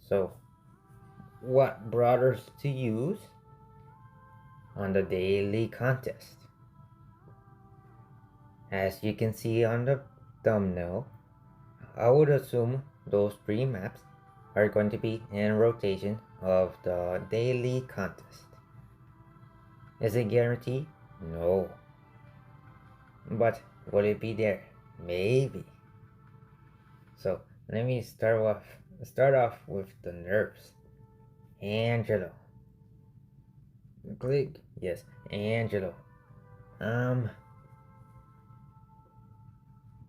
So, what brawlers to use on the daily contest? As you can see on the thumbnail, I would assume those 3 maps are going to be in rotation of the daily contest. Is it guaranteed? No. But will it be there? Maybe. So let me start off with the Nerfs. Angelo. Click. Yes, Angelo.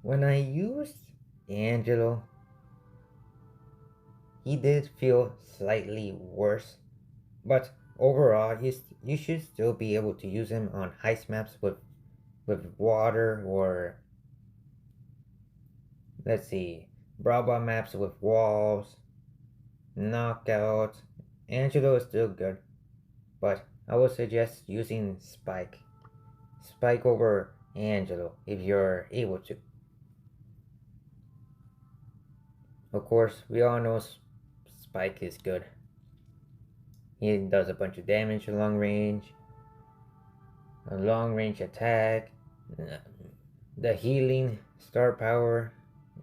When I used Angelo, he did feel slightly worse, but overall, you should still be able to use him on heist maps with water, or let's see, Brawl maps with walls, knockout. Angelo is still good, but I would suggest using Spike. Spike over Angelo if you're able to. Of course, we all know Spike is good. He does a bunch of damage long range, a long range attack, the healing star power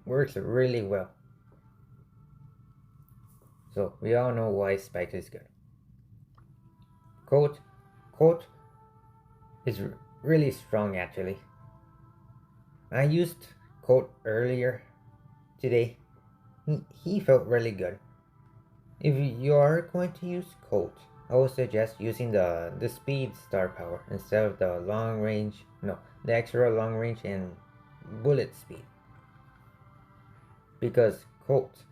works really well. So we all know why Spike is good. Colt is really strong actually. I used Colt earlier today. He felt really good. If you are going to use Colt, I would suggest using the speed star power instead of the long range, no, the extra long range and bullet speed. Because Colt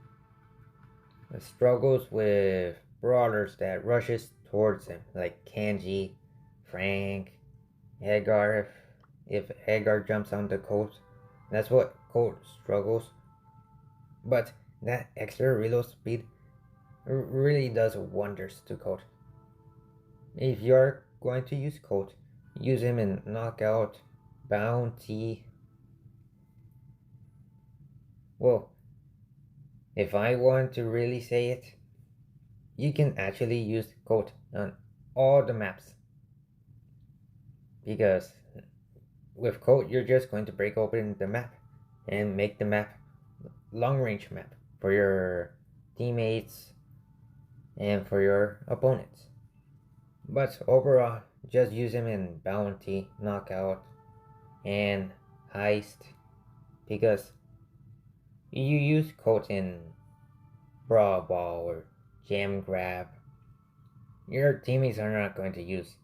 struggles with brawlers that rushes towards him, like Kanji, Frank, Edgar. If Edgar jumps on the Colt, that's what Colt struggles. But that extra reload speed really does wonders to Colt. If you're going to use Colt, use him in knockout, bounty. Well, if I want to really say it, you can actually use Colt on all the maps. Because with Colt, you're just going to break open the map and make the map long range map for your teammates and for your opponents. But overall, just use him in bounty, knockout, and heist, because you use Colt in Brawl or Jam Grab, your teammates are not going to use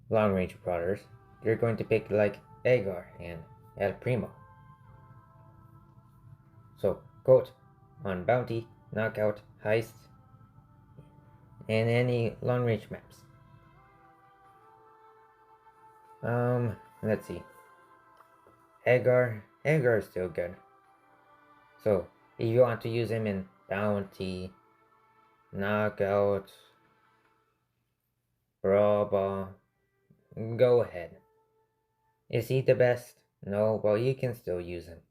long range brawlers. They're going to pick like Edgar and El Primo. So Colt on bounty, knockout, heist, and any long range maps. Let's see. Edgar is still good. So if you want to use him in bounty, knockout, brawl, go ahead. Is he the best? No, well, you can still use him.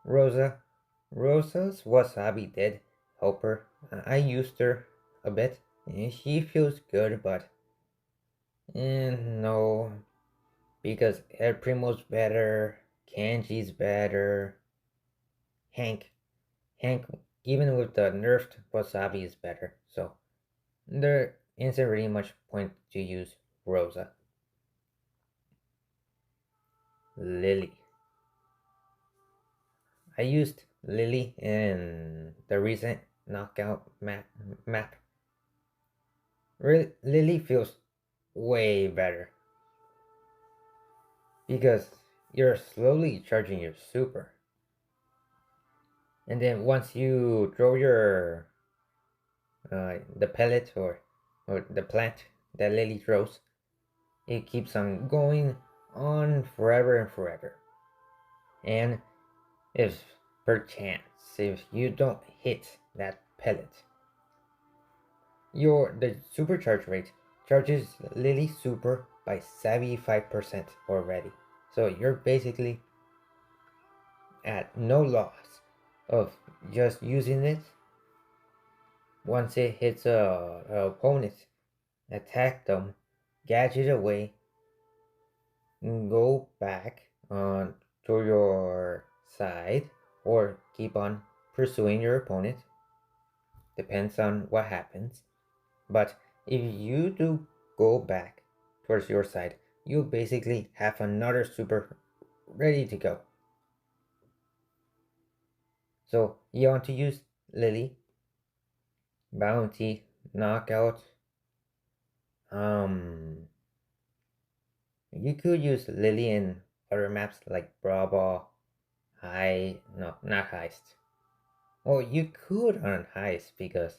Rosa's Wasabi did help her. I used her a bit. She feels good, but no, because El Primo's better, Kanji's better, Hank, even with the nerfed Wasabi is better. So there isn't really much point to use Rosa. Lily. I used Lily in the recent knockout map. Lily feels way better because you're slowly charging your super, and then once you throw your the pellet or the plant that Lily throws, it keeps on going on forever and forever. And if perchance if you don't hit that pellet, the supercharge rate charges Lily super by 75% already. So you're basically at no loss of just using it. Once it hits a opponent, attack them, gadget away, and go back on to your side or keep on pursuing your opponent. Depends on what happens. But if you do go back towards your side, you basically have another super ready to go. So you want to use Lily, Bounty, Knockout. You could use Lily in other maps like Brawl, not Heist. Well, you could on Heist because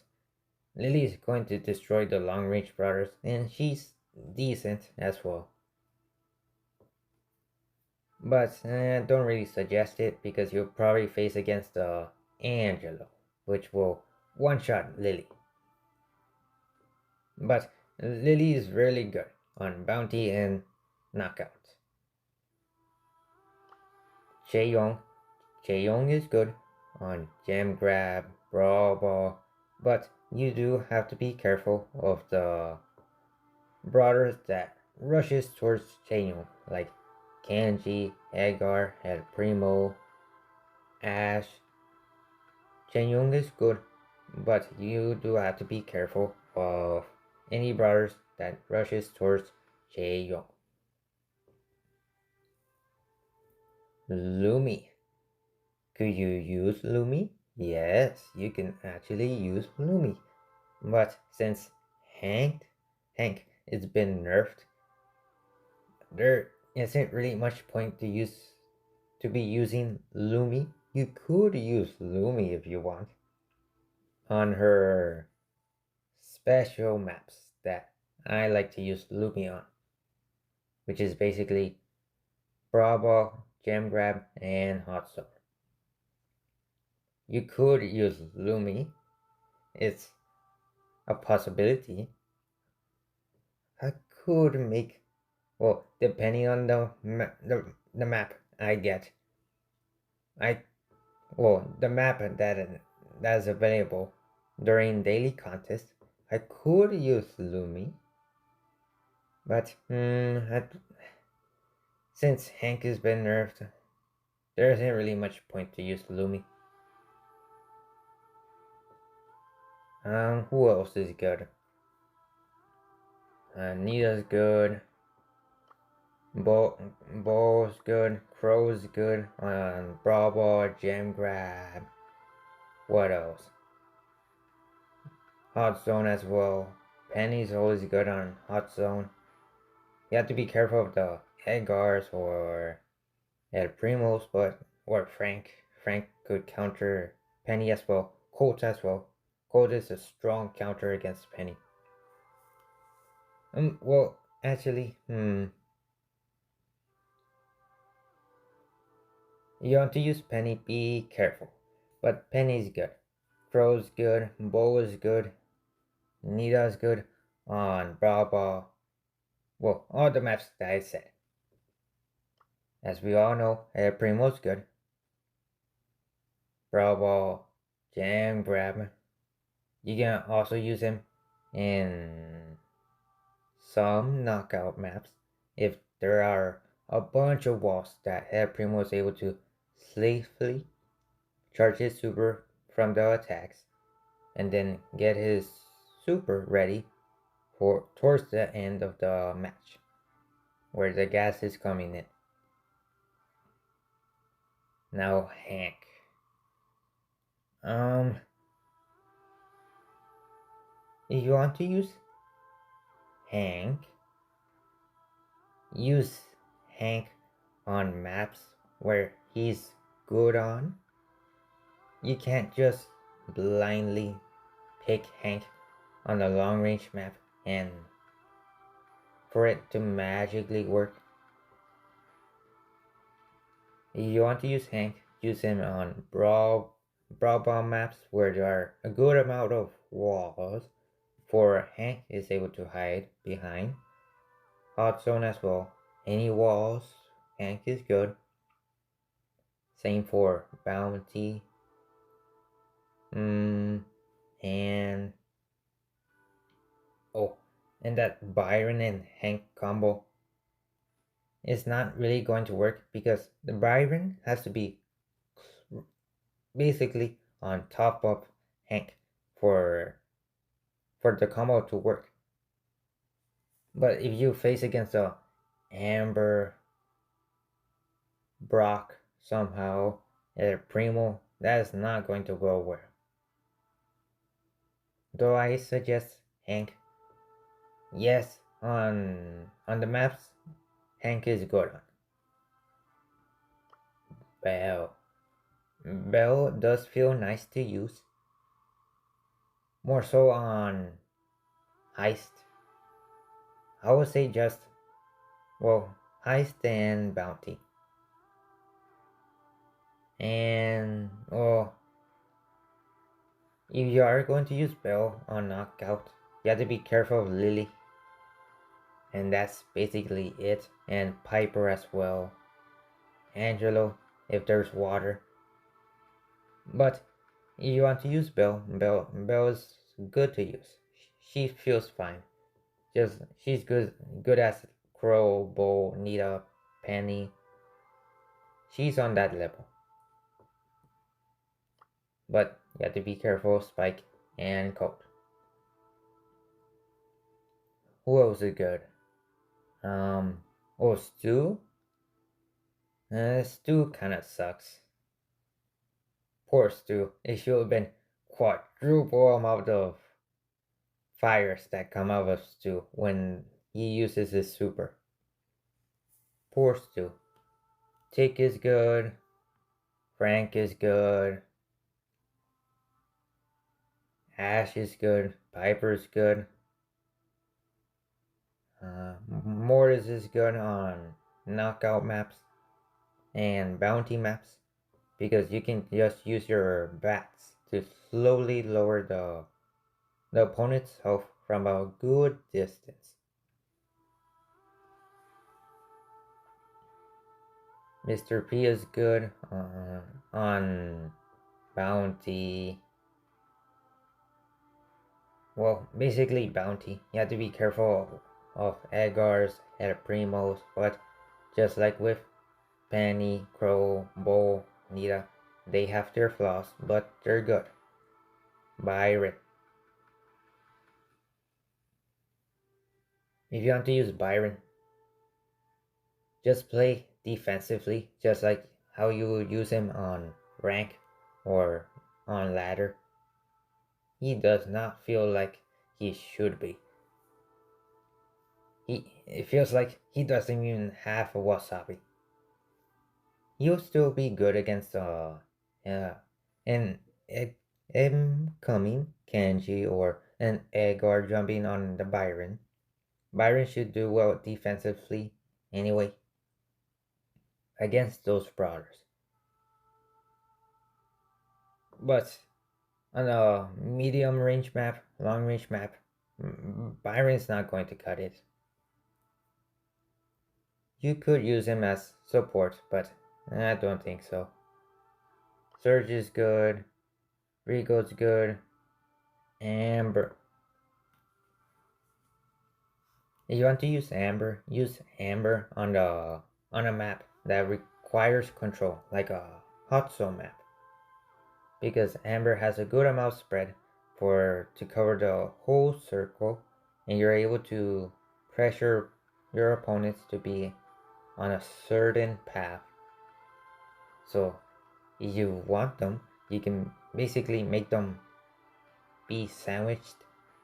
Lily is going to destroy the long range brothers and she's decent as well. But don't really suggest it because you'll probably face against Angelo, which will one-shot Lily. But Lily is really good on Bounty and Knockout. Chaeyong is good on Gem Grab, Brawl, but you do have to be careful of the brothers that rushes towards Chaeyong, like Kanji, Edgar, El Primo, Ash. Chaeyong is good, but you do have to be careful of any brothers that rushes towards Chaeyong. Lumi. Could you use Lumi? Yes, you can actually use Lumi. But since Hank it's been nerfed, there isn't really much point to be using Lumi. You could use Lumi if you want on her special maps that I like to use Lumi on, which is basically Brawl, Gem Grab, and Hot Zone. You could use Lumi. It's a possibility. I could make, well, depending on the map I get. The map that is available during daily contest, I could use Lumi. But since Hank has been nerfed, there isn't really much point to use Lumi. Who else is good? Nita's good. Ball's good. Crow's good. Brawl, Gem Grab. What else? Hot Zone as well. Penny's always good on Hot Zone. You have to be careful of the Edgars or El Primos, or Frank. Frank could counter Penny as well. Colt as well. Colt is a strong counter against Penny. Well, actually, you want to use Penny, be careful. But Penny's good. Crow's good. Bo is good. Nita's good on Brawl. Well, all the maps that I said. As we all know, El Primo's good. Brawl, Jam Grab. You can also use him in some knockout maps if there are a bunch of walls that El Primo is able to safely charge his super from the attacks and then get his super ready for towards the end of the match where the gas is coming in. Now Hank. If you want to use Hank, use Hank on maps where he's good on. You can't just blindly pick Hank on a long range map and for it to magically work. If you want to use Hank, use him on Brawl maps where there are a good amount of walls for Hank is able to hide behind. Hot Zone as well. Any walls, Hank is good. Same for Bounty. And oh, and that Byron and Hank combo is not really going to work because the Byron has to be basically on top of Hank for the combo to work. But if you face against a Amber, Brock somehow, or Primo, that is not going to go well. Though I suggest Hank. Yes, on the maps, Hank is good on. Bell. Bell does feel nice to use. More so on Heist. I would say just, well, Heist and Bounty. And, well, if you are going to use Bell on Knockout, you have to be careful of Lily. And that's basically it. And Piper as well. Angelo, if there's water. But if you want to use Bell is good to use. She feels fine. She's good as Crow, Bo, Nita, Penny. She's on that level. But you have to be careful, Spike and Colt. Who else is good? Stu? Stu kinda sucks. Poor Stu. It should have been quadruple amount of fires that come out of Stu when he uses his super. Poor Stu. Tick is good. Frank is good. Ash is good. Piper's good. Mortis is good on knockout maps and bounty maps because you can just use your bats to slowly lower the opponent's health from a good distance. Mr. P is good on bounty. Well, basically bounty. You have to be careful of Edgar's, El Primo's, but just like with Penny, Crow, Bo, Nita, they have their flaws, but they're good. Byron. If you want to use Byron, just play defensively, just like how you would use him on rank or on ladder. He does not feel like he should be. It feels like he doesn't even have a Wasabi. He'll still be good against an incoming Kenji or an Edgar jumping on the Byron. Byron should do well defensively anyway against those brawlers. But on a medium range map, long range map, Byron's not going to cut it. You could use him as support, but I don't think so. Surge is good. Rico's good. Amber. If you want to use Amber on a map that requires control, like a hot zone map. Because Amber has a good amount of spread to cover the whole circle, and you're able to pressure your opponents to be on a certain path. So if you want them, you can basically make them be sandwiched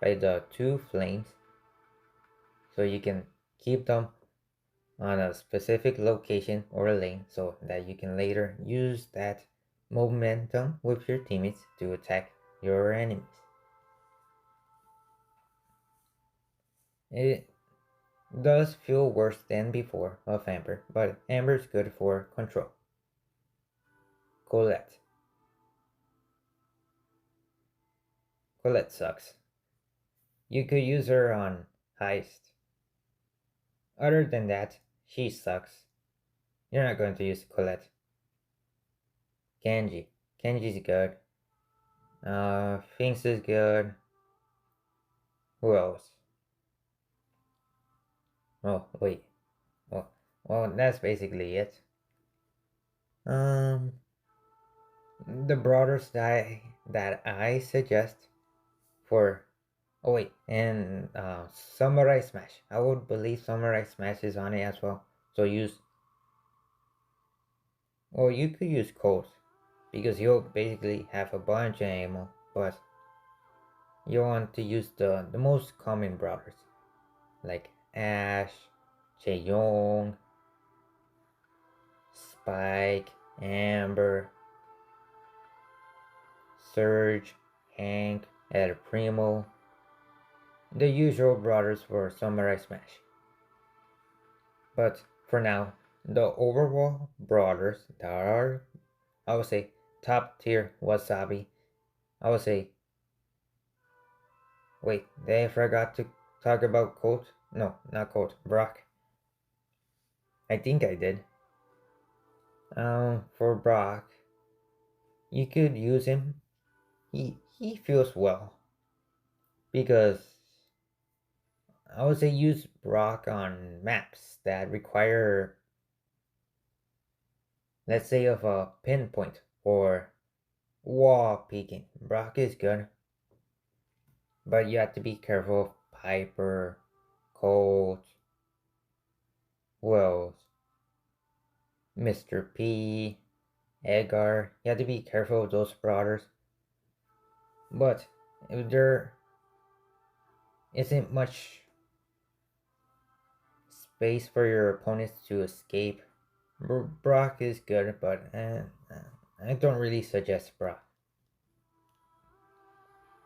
by the two flames, so you can keep them on a specific location or lane so that you can later use that momentum with your teammates to attack your enemies. It does feel worse than before of Amber, but Amber's good for control. Colette. Colette sucks. You could use her on Heist. Other than that, she sucks. You're not going to use Colette. Kenji. Kenji's good. Finks is good. Who else? Oh, wait. Well, that's basically it. Um, the brawlers that I suggest for. Oh wait, and Samurai Smash. I would believe Samurai Smash is on it as well. So use. Or you could use Colt, because you'll basically have a bunch of ammo, but you want to use the most common brawlers like Ash, Young, Spike, Amber, Surge, Hank, El Primo, the usual brawlers for Samurai Smash. But for now, the overall brawlers that are, I would say, top tier Wasabi. I would say, wait, they forgot to talk about Colt? No, not Colt, Brock. I think I did. For Brock, you could use him. He feels well, because I would say use Brock on maps that require, let's say, of a pinpoint or wall peeking. Brock is good, but you have to be careful of Piper, Colt, who else? Mr. P, Edgar. You have to be careful of those brawlers. But if there isn't much space for your opponents to escape, Brock is good, but I don't really suggest Brock.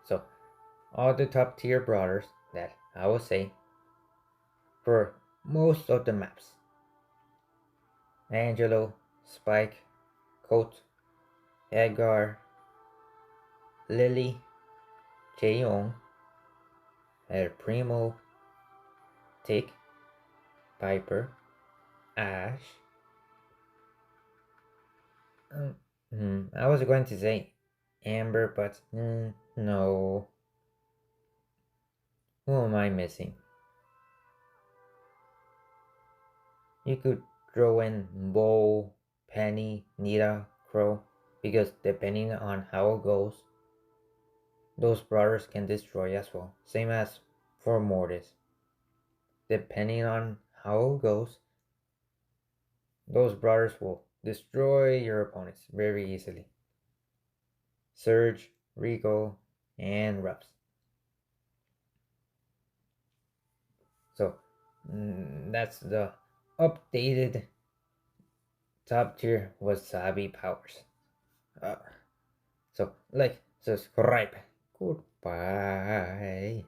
So, all the top tier brawlers that I would say for most of the maps: Angelo, Spike, Colt, Edgar, Lily, Jaeyoung, El Primo, Tick, Piper, Ash. I was going to say Amber, but no. Who am I missing? You could throw in Bo, Penny, Nita, Crow, because depending on how it goes, those brawlers can destroy as well. Same as for Mortis. Depending on how it goes, those brawlers will destroy your opponents very easily. Surge, Rico, and Ruffs. So that's the updated top tier Wasabi powers. So like, subscribe. Goodbye.